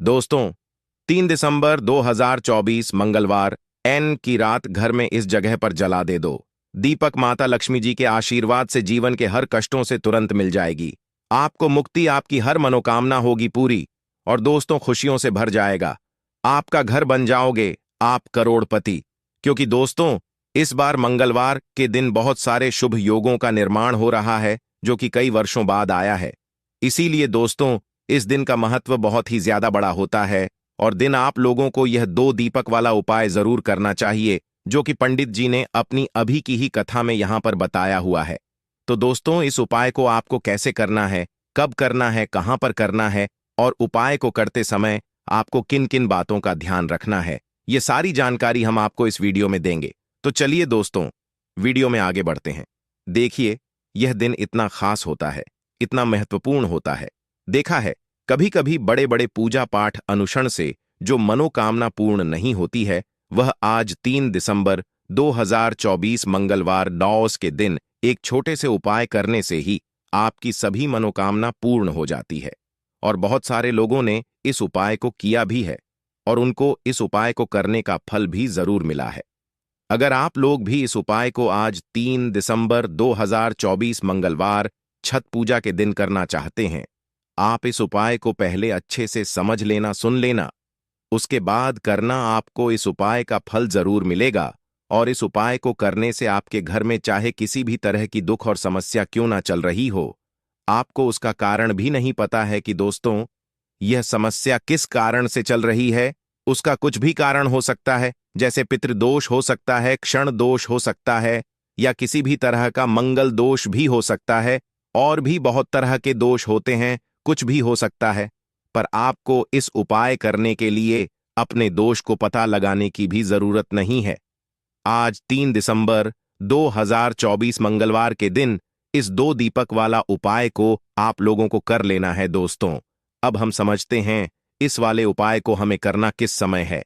दोस्तों, 3 दिसंबर 2024 मंगलवार एन की रात घर में इस जगह पर जला दे दो। दीपक माता लक्ष्मी जी के आशीर्वाद से जीवन के हर कष्टों से तुरंत मिल जाएगी। आपको मुक्ति, आपकी हर मनोकामना होगी पूरी और दोस्तों खुशियों से भर जाएगा। आपका घर बन जाओगे आप करोड़पति। क्योंकि दोस्तों, इस बार मंगलवार के दिन बहुत सारे शुभ योगों का निर्माण हो रहा है जो कि कई वर्षों बाद आया है। इसीलिए दोस्तों, इस दिन का महत्व बहुत ही ज्यादा बड़ा होता है और दिन आप लोगों को यह 2 दीपक वाला उपाय जरूर करना चाहिए जो कि पंडित जी ने अपनी अभी की ही कथा में यहां पर बताया हुआ है। तो दोस्तों, इस उपाय को आपको कैसे करना है, कब करना है, कहां पर करना है और उपाय को करते समय आपको किन किन बातों का ध्यान रखना है, ये सारी जानकारी हम आपको इस वीडियो में देंगे। तो चलिए दोस्तों, वीडियो में आगे बढ़ते हैं। देखिए, यह दिन इतना खास होता है, इतना महत्वपूर्ण होता है। देखा है, कभी कभी बड़े बड़े पूजा पाठ अनुष्ठान से जो मनोकामना पूर्ण नहीं होती है, वह आज 3 दिसंबर 2024 मंगलवार नौस के दिन एक छोटे से उपाय करने से ही आपकी सभी मनोकामना पूर्ण हो जाती है। और बहुत सारे लोगों ने इस उपाय को किया भी है और उनको इस उपाय को करने का फल भी जरूर मिला है। अगर आप लोग भी इस उपाय को आज 3 दिसंबर 2024 मंगलवार छठ पूजा के दिन करना चाहते हैं, आप इस उपाय को पहले अच्छे से समझ लेना, सुन लेना, उसके बाद करना। आपको इस उपाय का फल जरूर मिलेगा और इस उपाय को करने से आपके घर में चाहे किसी भी तरह की दुख और समस्या क्यों ना चल रही हो, आपको उसका कारण भी नहीं पता है कि दोस्तों यह समस्या किस कारण से चल रही है। उसका कुछ भी कारण हो सकता है, जैसे पितृदोष हो सकता है, क्षण दोष हो सकता है या किसी भी तरह का मंगल दोष भी हो सकता है और भी बहुत तरह के दोष होते हैं, कुछ भी हो सकता है। पर आपको इस उपाय करने के लिए अपने दोष को पता लगाने की भी जरूरत नहीं है। आज 3 दिसंबर 2024 मंगलवार के दिन इस 2 दीपक वाला उपाय को आप लोगों को कर लेना है। दोस्तों, अब हम समझते हैं इस वाले उपाय को हमें करना किस समय है।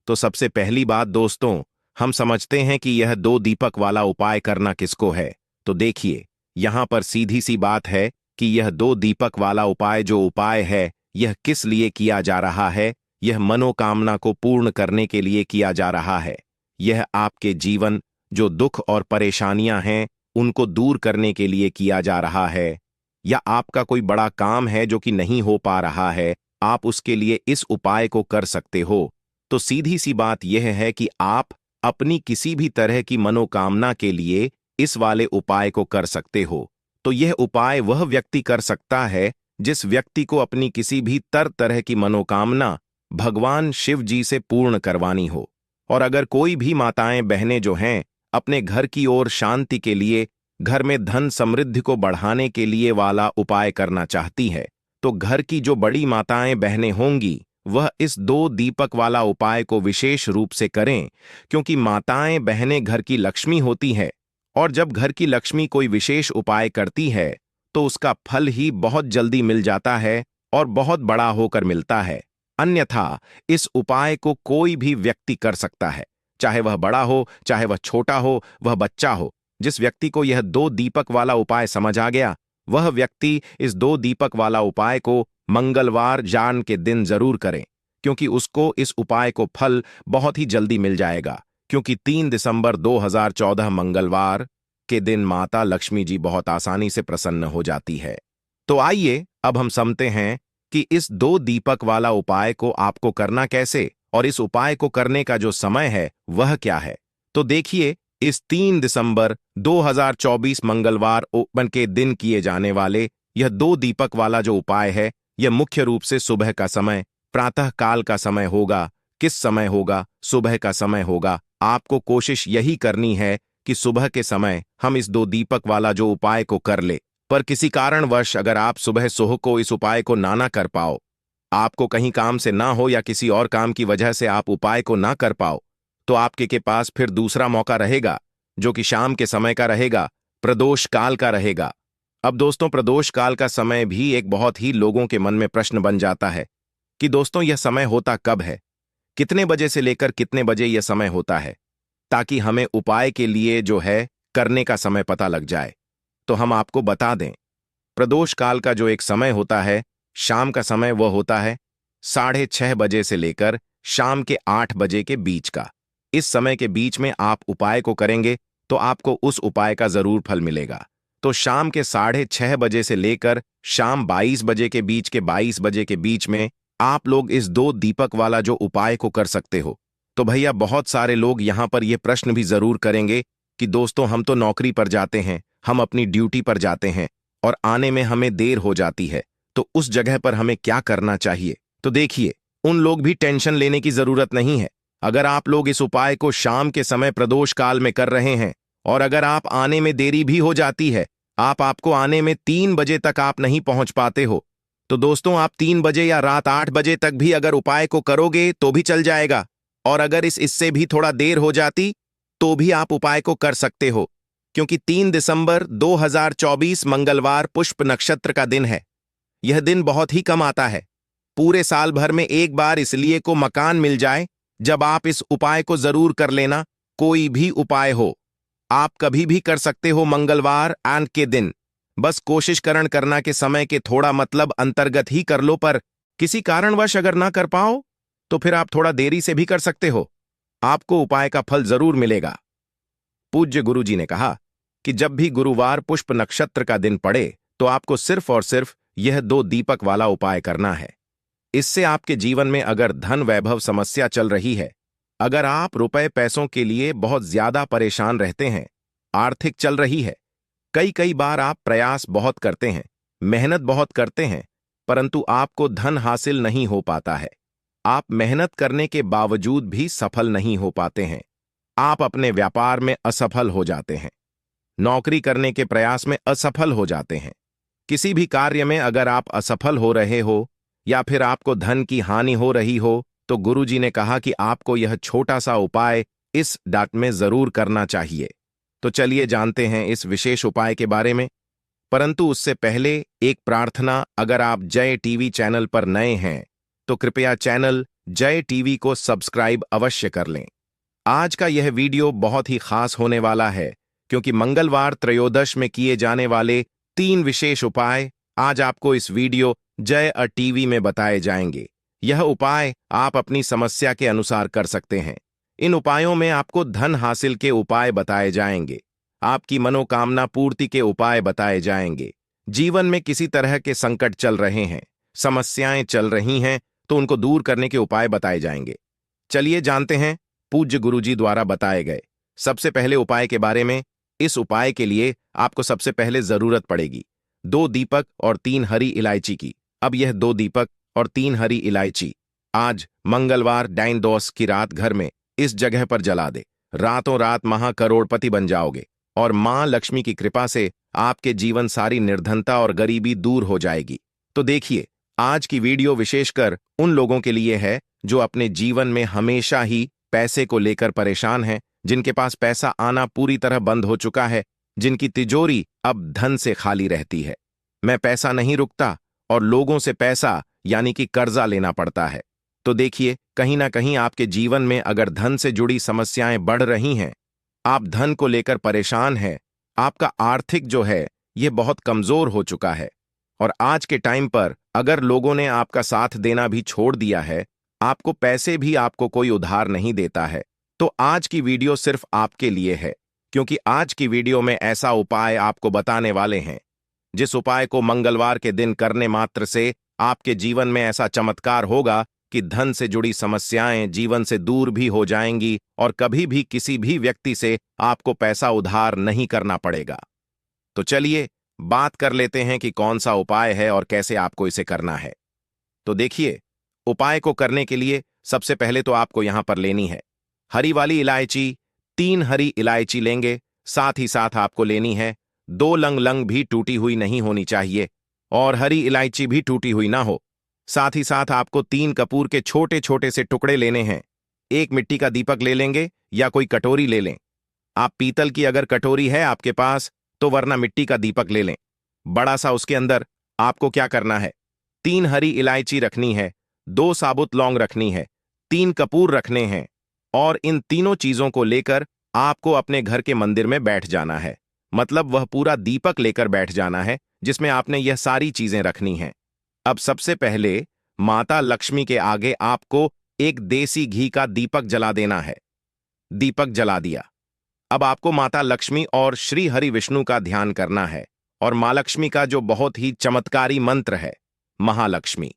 तो सबसे पहली बात दोस्तों, हम समझते हैं कि यह 2 दीपक वाला उपाय करना किसको है। तो देखिए, यहां पर सीधी सी बात है कि यह 2 दीपक वाला उपाय जो उपाय है, यह किस लिए किया जा रहा है। यह मनोकामना को पूर्ण करने के लिए किया जा रहा है। यह आपके जीवन जो दुख और परेशानियां हैं उनको दूर करने के लिए किया जा रहा है, या आपका कोई बड़ा काम है जो कि नहीं हो पा रहा है, आप उसके लिए इस उपाय को कर सकते हो। तो सीधी सी बात यह है कि आप अपनी किसी भी तरह की मनोकामना के लिए इस वाले उपाय को कर सकते हो। तो यह उपाय वह व्यक्ति कर सकता है जिस व्यक्ति को अपनी किसी भी तरह की मनोकामना भगवान शिव जी से पूर्ण करवानी हो। और अगर कोई भी माताएं बहनें जो हैं अपने घर की ओर शांति के लिए, घर में धन समृद्धि को बढ़ाने के लिए वाला उपाय करना चाहती है, तो घर की जो बड़ी माताएं बहनें होंगी वह इस 2 दीपक वाला उपाय को विशेष रूप से करें। क्योंकि माताएं बहनें घर की लक्ष्मी होती है और जब घर की लक्ष्मी कोई विशेष उपाय करती है तो उसका फल ही बहुत जल्दी मिल जाता है और बहुत बड़ा होकर मिलता है। अन्यथा इस उपाय को कोई भी व्यक्ति कर सकता है, चाहे वह बड़ा हो, चाहे वह छोटा हो, वह बच्चा हो। जिस व्यक्ति को यह 2 दीपक वाला उपाय समझ आ गया, वह व्यक्ति इस 2 दीपक वाला उपाय को मंगलवार जान के दिन जरूर करें, क्योंकि उसको इस उपाय को फल बहुत ही जल्दी मिल जाएगा। क्योंकि 3 दिसंबर 2014 मंगलवार के दिन माता लक्ष्मी जी बहुत आसानी से प्रसन्न हो जाती है। तो आइए अब हम समझते हैं कि इस 2 दीपक वाला उपाय को आपको करना कैसे और इस उपाय को करने का जो समय है वह क्या है। तो देखिए, इस 3 दिसंबर 2024 मंगलवार ओपन के दिन किए जाने वाले यह 2 दीपक वाला जो उपाय है, यह मुख्य रूप से सुबह का समय, प्रातः काल का समय होगा। किस समय होगा? सुबह का समय होगा। आपको कोशिश यही करनी है कि सुबह के समय हम इस 2 दीपक वाला जो उपाय को कर ले। पर किसी कारणवश अगर आप सुबह सुबह को इस उपाय को ना कर पाओ, आपको कहीं काम से ना हो या किसी और काम की वजह से आप उपाय को ना कर पाओ, तो आपके के पास फिर दूसरा मौका रहेगा जो कि शाम के समय का रहेगा, प्रदोष काल का रहेगा। अब दोस्तों, प्रदोष काल का समय भी एक बहुत ही लोगों के मन में प्रश्न बन जाता है कि दोस्तों यह समय होता कब है, कितने बजे से लेकर कितने बजे यह समय होता है, ताकि हमें उपाय के लिए जो है करने का समय पता लग जाए। तो हम आपको बता दें, प्रदोष काल का जो एक समय होता है, शाम का समय, वह होता है 6:30 बजे से लेकर शाम के 8 बजे के बीच का। इस समय के बीच में आप उपाय को करेंगे तो आपको उस उपाय का जरूर फल मिलेगा। तो शाम के 6:30 बजे से लेकर शाम 22 बजे के बीच के 22 बजे के बीच में आप लोग इस 2 दीपक वाला जो उपाय को कर सकते हो। तो भैया बहुत सारे लोग यहां पर यह प्रश्न भी जरूर करेंगे कि दोस्तों हम तो नौकरी पर जाते हैं, हम अपनी ड्यूटी पर जाते हैं और आने में हमें देर हो जाती है, तो उस जगह पर हमें क्या करना चाहिए। तो देखिए, उन लोग भी टेंशन लेने की जरूरत नहीं है। अगर आप लोग इस उपाय को शाम के समय प्रदोष काल में कर रहे हैं और अगर आप आने में देरी भी हो जाती है, आपको आने में 3 बजे तक आप नहीं पहुंच पाते हो, तो दोस्तों आप 3 बजे या रात 8 बजे तक भी अगर उपाय को करोगे तो भी चल जाएगा। और अगर इससे भी थोड़ा देर हो जाती तो भी आप उपाय को कर सकते हो, क्योंकि 3 दिसंबर 2024 मंगलवार पुष्प नक्षत्र का दिन है। यह दिन बहुत ही कम आता है, पूरे साल भर में एक बार, इसलिए को मकान मिल जाए जब आप इस उपाय को जरूर कर लेना। कोई भी उपाय हो, आप कभी भी कर सकते हो मंगलवार एंड के दिन। बस कोशिश करना के समय के थोड़ा मतलब अंतर्गत ही कर लो, पर किसी कारणवश अगर ना कर पाओ तो फिर आप थोड़ा देरी से भी कर सकते हो, आपको उपाय का फल जरूर मिलेगा। पूज्य गुरुजी ने कहा कि जब भी गुरुवार पुष्प नक्षत्र का दिन पड़े तो आपको सिर्फ और सिर्फ यह 2 दीपक वाला उपाय करना है। इससे आपके जीवन में अगर धन वैभव समस्या चल रही है, अगर आप रुपए पैसों के लिए बहुत ज्यादा परेशान रहते हैं, आर्थिक चल रही है, कई बार आप प्रयास बहुत करते हैं, मेहनत बहुत करते हैं, परंतु आपको धन हासिल नहीं हो पाता है, आप मेहनत करने के बावजूद भी सफल नहीं हो पाते हैं, आप अपने व्यापार में असफल हो जाते हैं, नौकरी करने के प्रयास में असफल हो जाते हैं, किसी भी कार्य में अगर आप असफल हो रहे हो या फिर आपको धन की हानि हो रही हो, तो गुरुजी ने कहा कि आपको यह छोटा सा उपाय इस डाट में जरूर करना चाहिए। तो चलिए जानते हैं इस विशेष उपाय के बारे में, परंतु उससे पहले एक प्रार्थना, अगर आप जय टीवी चैनल पर नए हैं तो कृपया चैनल जय टीवी को सब्सक्राइब अवश्य कर लें। आज का यह वीडियो बहुत ही खास होने वाला है, क्योंकि मंगलवार त्रयोदश में किए जाने वाले 3 विशेष उपाय आज आपको इस वीडियो जय टीवी में बताए जाएंगे। यह उपाय आप अपनी समस्या के अनुसार कर सकते हैं। इन उपायों में आपको धन हासिल के उपाय बताए जाएंगे, आपकी मनोकामना पूर्ति के उपाय बताए जाएंगे। जीवन में किसी तरह के संकट चल रहे हैं, समस्याएं चल रही हैं, तो उनको दूर करने के उपाय बताए जाएंगे। चलिए जानते हैं पूज्य गुरुजी द्वारा बताए गए सबसे पहले उपाय के बारे में। इस उपाय के लिए आपको सबसे पहले जरूरत पड़ेगी 2 दीपक और 3 हरी इलायची की। अब यह 2 दीपक और 3 हरी इलायची आज मंगलवार डाइन दोस की रात घर में इस जगह पर जला दे। रातों रात महाकरोड़पति बन जाओगे और मां लक्ष्मी की कृपा से आपके जीवन सारी निर्धनता और गरीबी दूर हो जाएगी। तो देखिए, आज की वीडियो विशेषकर उन लोगों के लिए है जो अपने जीवन में हमेशा ही पैसे को लेकर परेशान हैं, जिनके पास पैसा आना पूरी तरह बंद हो चुका है, जिनकी तिजोरी अब धन से खाली रहती है। मैं पैसा नहीं रुकता और लोगों से पैसा यानी कि कर्जा लेना पड़ता है। तो देखिए, कहीं ना कहीं आपके जीवन में अगर धन से जुड़ी समस्याएं बढ़ रही हैं, आप धन को लेकर परेशान हैं, आपका आर्थिक जो है यह बहुत कमजोर हो चुका है और आज के टाइम पर अगर लोगों ने आपका साथ देना भी छोड़ दिया है, आपको पैसे भी आपको कोई उधार नहीं देता है, तो आज की वीडियो सिर्फ आपके लिए है, क्योंकि आज की वीडियो में ऐसा उपाय आपको बताने वाले हैं जिस उपाय को मंगलवार के दिन करने मात्र से आपके जीवन में ऐसा चमत्कार होगा कि धन से जुड़ी समस्याएं जीवन से दूर भी हो जाएंगी और कभी भी किसी भी व्यक्ति से आपको पैसा उधार नहीं करना पड़ेगा। तो चलिए बात कर लेते हैं कि कौन सा उपाय है और कैसे आपको इसे करना है। तो देखिए, उपाय को करने के लिए सबसे पहले तो आपको यहां पर लेनी है हरी वाली इलायची। 3 हरी इलायची लेंगे, साथ ही साथ आपको लेनी है 2 लंग भी टूटी हुई नहीं होनी चाहिए और हरी इलायची भी टूटी हुई ना हो। साथ ही साथ आपको 3 कपूर के छोटे छोटे से टुकड़े लेने हैं। 1 मिट्टी का दीपक ले लेंगे या कोई कटोरी ले लें। आप पीतल की अगर कटोरी है आपके पास तो वरना मिट्टी का दीपक ले लें बड़ा सा। उसके अंदर आपको क्या करना है, 3 हरी इलायची रखनी है, 2 साबुत लौंग रखनी है, 3 कपूर रखने हैं और इन तीनों चीजों को लेकर आपको अपने घर के मंदिर में बैठ जाना है। मतलब वह पूरा दीपक लेकर बैठ जाना है जिसमें आपने यह सारी चीजें रखनी हैं। अब सबसे पहले माता लक्ष्मी के आगे आपको एक देसी घी का दीपक जला देना है। दीपक जला दिया। अब आपको माता लक्ष्मी और श्री हरि विष्णु का ध्यान करना है और मां लक्ष्मी का जो बहुत ही चमत्कारी मंत्र है, महालक्ष्मी।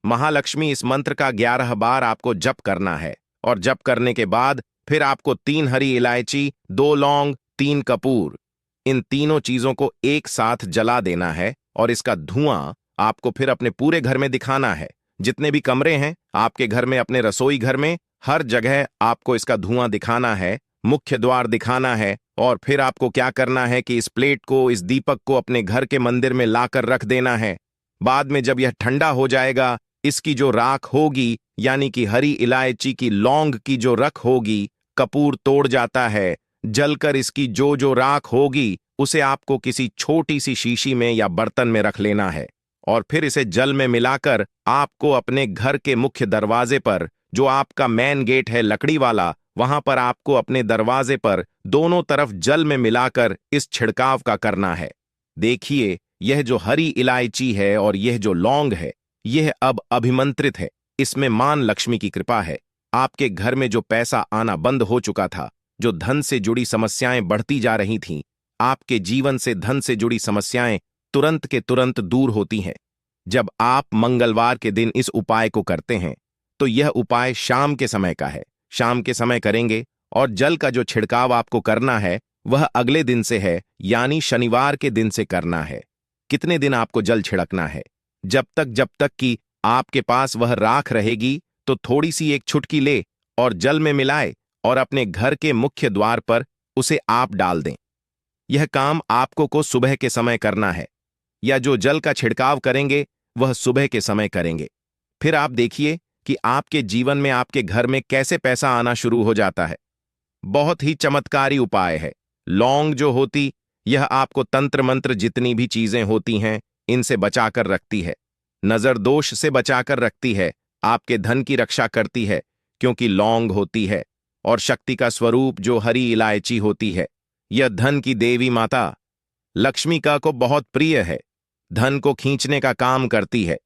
महालक्ष्मी इस मंत्र का 11 बार आपको जप करना है और जप करने के बाद फिर आपको 3 हरी इलायची, 2 लौंग, 3 कपूर, इन तीनों चीजों को एक साथ जला देना है और इसका धुआं आपको फिर अपने पूरे घर में दिखाना है। जितने भी कमरे हैं आपके घर में, अपने रसोई घर में, हर जगह आपको इसका धुआं दिखाना है, मुख्य द्वार दिखाना है। और फिर आपको क्या करना है कि इस प्लेट को, इस दीपक को अपने घर के मंदिर में लाकर रख देना है। बाद में जब यह ठंडा हो जाएगा, इसकी जो राख होगी, यानी कि हरी इलायची की, लौंग की जो रख होगी, कपूर तोड़ जाता है, जलकर इसकी जो जो राख होगी उसे आपको किसी छोटी सी शीशी में या बर्तन में रख लेना है और फिर इसे जल में मिलाकर आपको अपने घर के मुख्य दरवाजे पर, जो आपका मेन गेट है लकड़ी वाला, वहां पर आपको अपने दरवाजे पर दोनों तरफ जल में मिलाकर इस छिड़काव का करना है। देखिए, यह जो हरी इलायची है और यह जो लौंग है, यह अब अभिमंत्रित है। इसमें मां लक्ष्मी की कृपा है। आपके घर में जो पैसा आना बंद हो चुका था, जो धन से जुड़ी समस्याएं बढ़ती जा रही थीं, आपके जीवन से धन से जुड़ी समस्याएं तुरंत के तुरंत दूर होती हैं। जब आप मंगलवार के दिन इस उपाय को करते हैं तो यह उपाय शाम के समय का है। शाम के समय करेंगे और जल का जो छिड़काव आपको करना है वह अगले दिन से है, यानी शनिवार के दिन से करना है। कितने दिन आपको जल छिड़कना है? जब तक कि आपके पास वह राख रहेगी तो थोड़ी सी एक चुटकी ले और जल में मिलाए और अपने घर के मुख्य द्वार पर उसे आप डाल दें। यह काम आपको को सुबह के समय करना है, या जो जल का छिड़काव करेंगे वह सुबह के समय करेंगे। फिर आप देखिए कि आपके जीवन में, आपके घर में कैसे पैसा आना शुरू हो जाता है। बहुत ही चमत्कारी उपाय है। लौंग जो होती, यह आपको तंत्र मंत्र जितनी भी चीजें होती हैं इनसे बचाकर रखती है, नजर दोष से बचाकर रखती है, आपके धन की रक्षा करती है क्योंकि लौंग होती है। और शक्ति का स्वरूप जो हरी इलायची होती है, यह धन की देवी माता लक्ष्मी का को बहुत प्रिय है, धन को खींचने का काम करती है।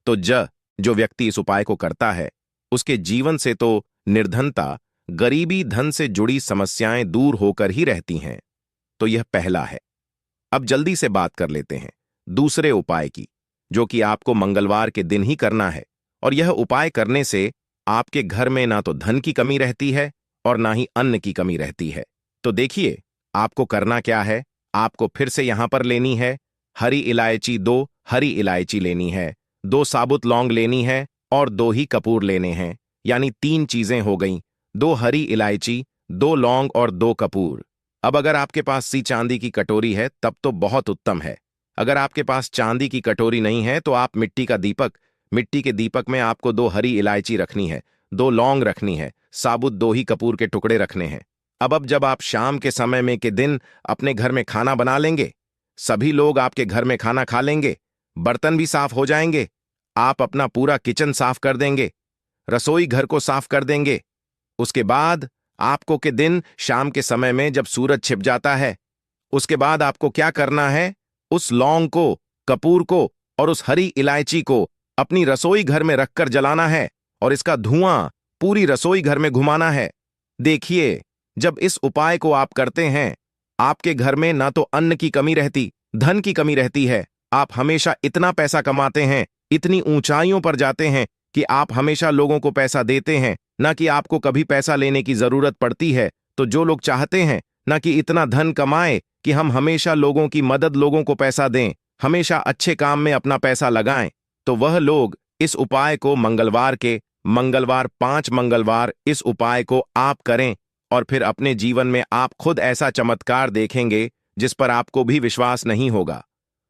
तो जो व्यक्ति इस उपाय को करता है उसके जीवन से तो निर्धनता, गरीबी, धन से जुड़ी समस्याएं दूर होकर ही रहती हैं। तो यह पहला है। अब जल्दी से बात कर लेते हैं दूसरे उपाय की, जो कि आपको मंगलवार के दिन ही करना है। और यह उपाय करने से आपके घर में ना तो धन की कमी रहती है और ना ही अन्न की कमी रहती है। तो देखिए, आपको करना क्या है। आपको फिर से यहां पर लेनी है हरी इलायची, 2 हरी इलायची लेनी है, 2 साबुत लौंग लेनी है और 2 ही कपूर लेने हैं, यानी 3 चीजें हो गईं। 2 हरी इलायची, 2 लौंग और 2 कपूर। अब अगर आपके पास सी चांदी की कटोरी है तब तो बहुत उत्तम है। अगर आपके पास चांदी की कटोरी नहीं है तो आप मिट्टी का दीपक, मिट्टी के दीपक में आपको 2 हरी इलायची रखनी है, 2 लौंग रखनी है, साबुत 2 ही कपूर के टुकड़े रखने हैं। अब जब आप शाम के समय में के दिन अपने घर में खाना बना लेंगे, सभी लोग आपके घर में खाना खा लेंगे, बर्तन भी साफ हो जाएंगे, आप अपना पूरा किचन साफ कर देंगे, रसोई घर को साफ कर देंगे। उसके बाद आपको के दिन शाम के समय में जब सूरज छिप जाता है, उसके बाद आपको क्या करना है, उस लौंग को, कपूर को और उस हरी इलायची को अपनी रसोई घर में रखकर जलाना है और इसका धुआं पूरी रसोई घर में घुमाना है। देखिए, जब इस उपाय को आप करते हैं, आपके घर में ना तो अन्न की कमी रहती, धन की कमी रहती है। आप हमेशा इतना पैसा कमाते हैं, इतनी ऊंचाइयों पर जाते हैं कि आप हमेशा लोगों को पैसा देते हैं, ना कि आपको कभी पैसा लेने की जरूरत पड़ती है। तो जो लोग चाहते हैं ना कि इतना धन कमाए कि हम हमेशा लोगों की मदद, लोगों को पैसा दें, हमेशा अच्छे काम में अपना पैसा लगाएं, तो वह लोग इस उपाय को मंगलवार 5 मंगलवार इस उपाय को आप करें और फिर अपने जीवन में आप खुद ऐसा चमत्कार देखेंगे जिस पर आपको भी विश्वास नहीं होगा।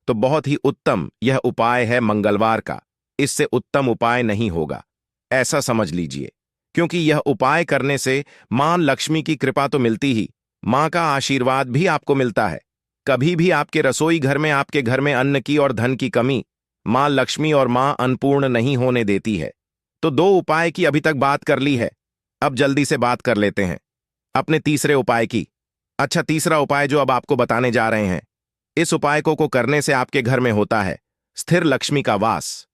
तो बहुत ही उत्तम यह उपाय है मंगलवार का, इससे उत्तम उपाय नहीं होगा, ऐसा समझ लीजिए। क्योंकि यह उपाय करने से मां लक्ष्मी की कृपा तो मिलती ही, मां का आशीर्वाद भी आपको मिलता है। कभी भी आपके रसोई घर में, आपके घर में अन्न की और धन की कमी मां लक्ष्मी और मां अन्नपूर्ण नहीं होने देती है। तो 2 उपाय की अभी तक बात कर ली है। अब जल्दी से बात कर लेते हैं अपने तीसरे उपाय की। अच्छा, तीसरा उपाय जो अब आपको बताने जा रहे हैं, इस उपाय को करने से आपके घर में होता है स्थिर लक्ष्मी का वास।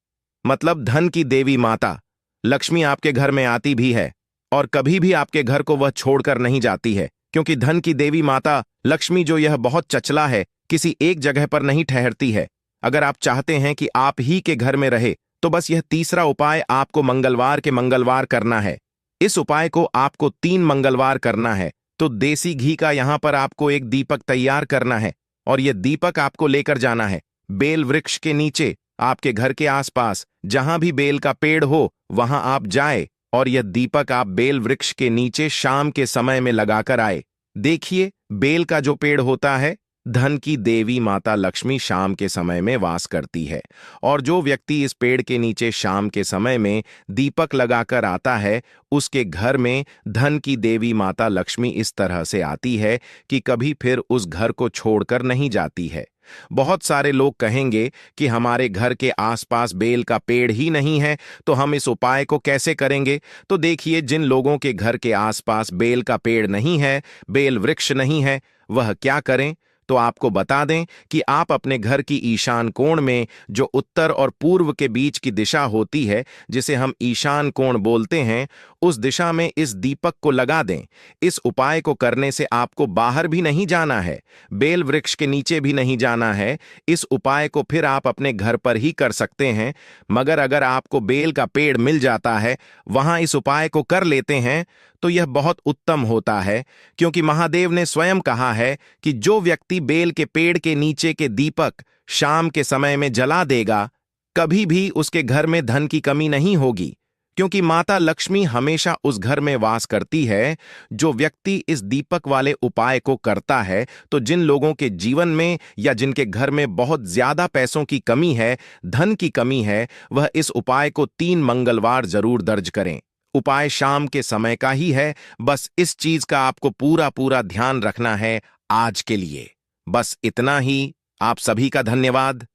मतलब धन की देवी माता लक्ष्मी आपके घर में आती भी है और कभी भी आपके घर को वह छोड़कर नहीं जाती है, क्योंकि धन की देवी माता लक्ष्मी जो यह बहुत चचला है, किसी एक जगह पर नहीं ठहरती है। अगर आप चाहते हैं कि आप ही के घर में रहे तो बस यह तीसरा उपाय आपको मंगलवार के मंगलवार करना है। इस उपाय को आपको 3 मंगलवार करना है। तो देसी घी का यहां पर आपको एक दीपक तैयार करना है और यह दीपक आपको लेकर जाना है बेल वृक्ष के नीचे। आपके घर के आसपास जहां भी बेल का पेड़ हो वहां आप जाए और यह दीपक आप बेल वृक्ष के नीचे शाम के समय में लगाकर आए। देखिए, बेल का जो पेड़ होता है, धन की देवी माता लक्ष्मी शाम के समय में वास करती है। और जो व्यक्ति इस पेड़ के नीचे शाम के समय में दीपक लगाकर आता है, उसके घर में धन की देवी माता लक्ष्मी इस तरह से आती है कि कभी फिर उस घर को छोड़कर नहीं जाती है। बहुत सारे लोग कहेंगे कि हमारे घर के आसपास बेल का पेड़ ही नहीं है, तो हम इस उपाय को कैसे करेंगे? तो देखिए, जिन लोगों के घर के आसपास बेल का पेड़ नहीं है, बेल वृक्ष नहीं है, वह क्या करें? तो आपको बता दें कि आप अपने घर की ईशान कोण में, जो उत्तर और पूर्व के बीच की दिशा होती है, जिसे हम ईशान कोण बोलते हैं, उस दिशा में इस दीपक को लगा दें। इस उपाय को करने से आपको बाहर भी नहीं जाना है, बेल वृक्ष के नीचे भी नहीं जाना है। इस उपाय को फिर आप अपने घर पर ही कर सकते हैं, मगर अगर आपको बेल का पेड़ मिल जाता है, वहां इस उपाय को कर लेते हैं, तो यह बहुत उत्तम होता है, क्योंकि महादेव ने स्वयं कहा है कि जो व्यक्ति बेल के पेड़ के नीचे के दीपक शाम के समय में जला देगा, कभी भी उसके घर में धन की कमी नहीं होगी, क्योंकि माता लक्ष्मी हमेशा उस घर में वास करती है। जो व्यक्ति इस दीपक वाले उपाय को करता है, तो जिन लोगों के जीवन में या जिनके घर में बहुत ज्यादा पैसों की कमी है, धन की कमी है, वह इस उपाय को 3 मंगलवार जरूर दर्ज करें। उपाय शाम के समय का ही है, बस इस चीज का आपको पूरा पूरा ध्यान रखना है। आज के लिए बस इतना ही। आप सभी का धन्यवाद।